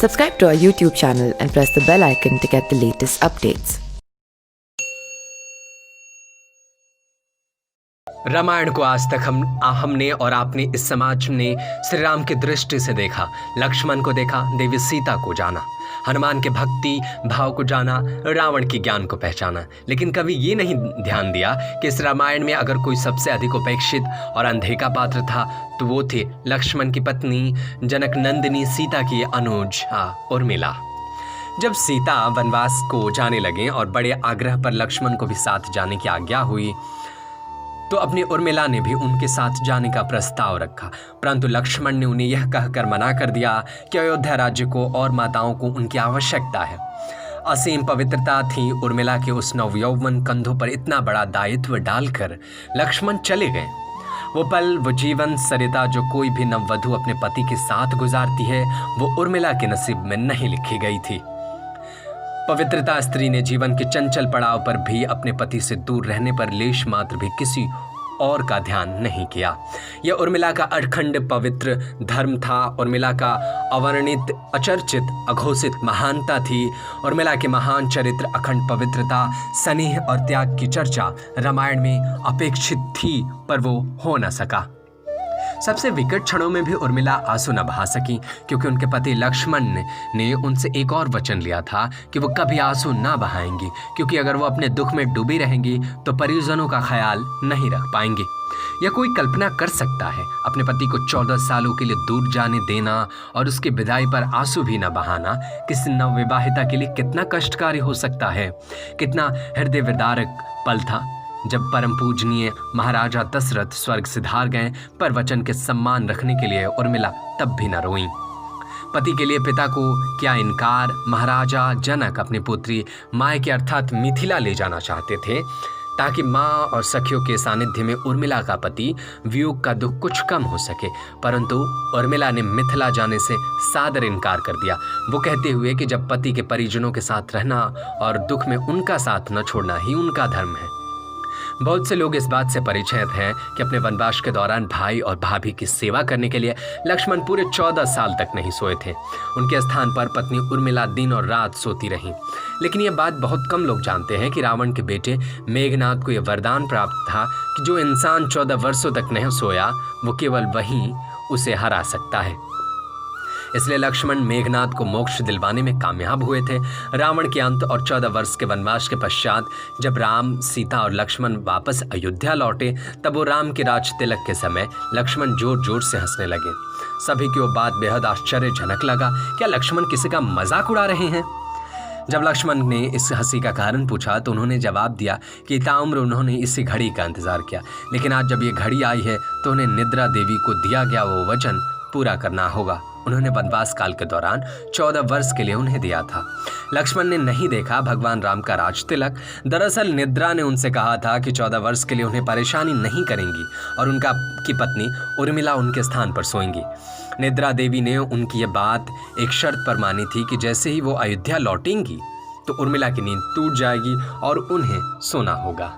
Subscribe to our YouTube channel and press the bell icon to get the latest updates. Ramayan को आज तक हमने और आपने इस समाज ने श्री राम की दृष्टि से देखा। लक्ष्मण को देखा, देवी सीता को जाना, हनुमान के भक्ति भाव को जाना, रावण की ज्ञान को पहचाना, लेकिन कभी ये नहीं ध्यान दिया कि इस रामायण में अगर कोई सबसे अधिक उपेक्षित और अनदेखा पात्र था तो वो थे लक्ष्मण की पत्नी जनक नंदिनी सीता की अनुज उर्मिला। जब सीता वनवास को जाने लगे और बड़े आग्रह पर लक्ष्मण को भी साथ जाने की आज्ञा हुई तो अपनी उर्मिला ने भी उनके साथ जाने का प्रस्ताव रखा, परंतु लक्ष्मण ने उन्हें यह कहकर मना कर दिया कि अयोध्या राज्य को और माताओं को उनकी आवश्यकता है। असीम पवित्रता थी उर्मिला के उस नवयौवन कंधों पर इतना बड़ा दायित्व डालकर लक्ष्मण चले गए। वो पल, वो जीवन सरिता जो कोई भी नववधु अपने पति के साथ गुजारती है, वो उर्मिला के नसीब में नहीं लिखी गई थी। पवित्रता स्त्री ने जीवन के चंचल पड़ाव पर भी अपने पति से दूर रहने पर लेश मात्र भी किसी और का ध्यान नहीं किया। यह उर्मिला का अखंड पवित्र धर्म था। उर्मिला का अवर्णित, अचर्चित, अघोषित महानता थी। उर्मिला के महान चरित्र, अखंड पवित्रता, स्नेह और त्याग की चर्चा रामायण में अपेक्षित थी, पर वो हो न सका। सबसे विकट क्षणों में भी उर्मिला आंसू न बहा सकी, क्योंकि उनके पति लक्ष्मण ने उनसे एक और वचन लिया था कि वो कभी आंसू न बहाएंगी, क्योंकि अगर वो अपने दुख में डूबी रहेंगी तो परिजनों का ख्याल नहीं रख पाएंगी। यह कोई कल्पना कर सकता है, अपने पति को 14 सालों के लिए दूर जाने देना और उसकी विदाई पर आंसू भी न बहाना किसी नवविवाहिता के लिए कितना कष्टकारी हो सकता है। कितना हृदय विदारक पल था जब परम पूजनीय महाराजा दशरथ स्वर्ग सिधार गए, पर वचन के सम्मान रखने के लिए उर्मिला तब भी न रोईं। पति के लिए पिता को क्या इनकार। महाराजा जनक अपनी पुत्री मायके अर्थात मिथिला ले जाना चाहते थे ताकि माँ और सखियों के सानिध्य में उर्मिला का पति वियोग का दुख कुछ कम हो सके, परंतु उर्मिला ने मिथिला जाने से सादर इनकार कर दिया, वो कहते हुए कि जब पति के परिजनों के साथ रहना और दुख में उनका साथ न छोड़ना ही उनका धर्म है। बहुत से लोग इस बात से परिचित हैं कि अपने वनवास के दौरान भाई और भाभी की सेवा करने के लिए लक्ष्मण पूरे 14 साल तक नहीं सोए थे। उनके स्थान पर पत्नी उर्मिला दिन और रात सोती रहीं। लेकिन यह बात बहुत कम लोग जानते हैं कि रावण के बेटे मेघनाद को यह वरदान प्राप्त था कि जो इंसान 14 वर्षों तक नहीं सोया वो केवल वही उसे हरा सकता है। इसलिए लक्ष्मण मेघनाद को मोक्ष दिलवाने में कामयाब हुए थे। रावण के अंत और 14 वर्ष के वनवास के पश्चात जब राम, सीता और लक्ष्मण वापस अयोध्या लौटे तब वो राम के राज तिलक के समय लक्ष्मण जोर जोर से हंसने लगे। सभी की वो बात बेहद आश्चर्यजनक लगा। क्या लक्ष्मण किसी का मजाक उड़ा रहे हैं? जब लक्ष्मण ने इस हंसी का कारण पूछा तो उन्होंने जवाब दिया कि ताउम्र उन्होंने इसी घड़ी का इंतजार किया, लेकिन आज जब ये घड़ी आई है तो उन्हें निद्रा देवी को दिया गया वो वचन पूरा करना होगा। उन्होंने वनवास काल के दौरान 14 वर्ष के लिए उन्हें दिया था। लक्ष्मण ने नहीं देखा भगवान राम का राज तिलक। दरअसल निद्रा ने उनसे कहा था कि 14 वर्ष के लिए उन्हें परेशानी नहीं करेंगी और उनका की पत्नी उर्मिला उनके स्थान पर सोएंगी। निद्रा देवी ने उनकी यह बात एक शर्त पर मानी थी कि जैसे ही वो अयोध्या लौटेंगी तो उर्मिला की नींद टूट जाएगी और उन्हें सोना होगा।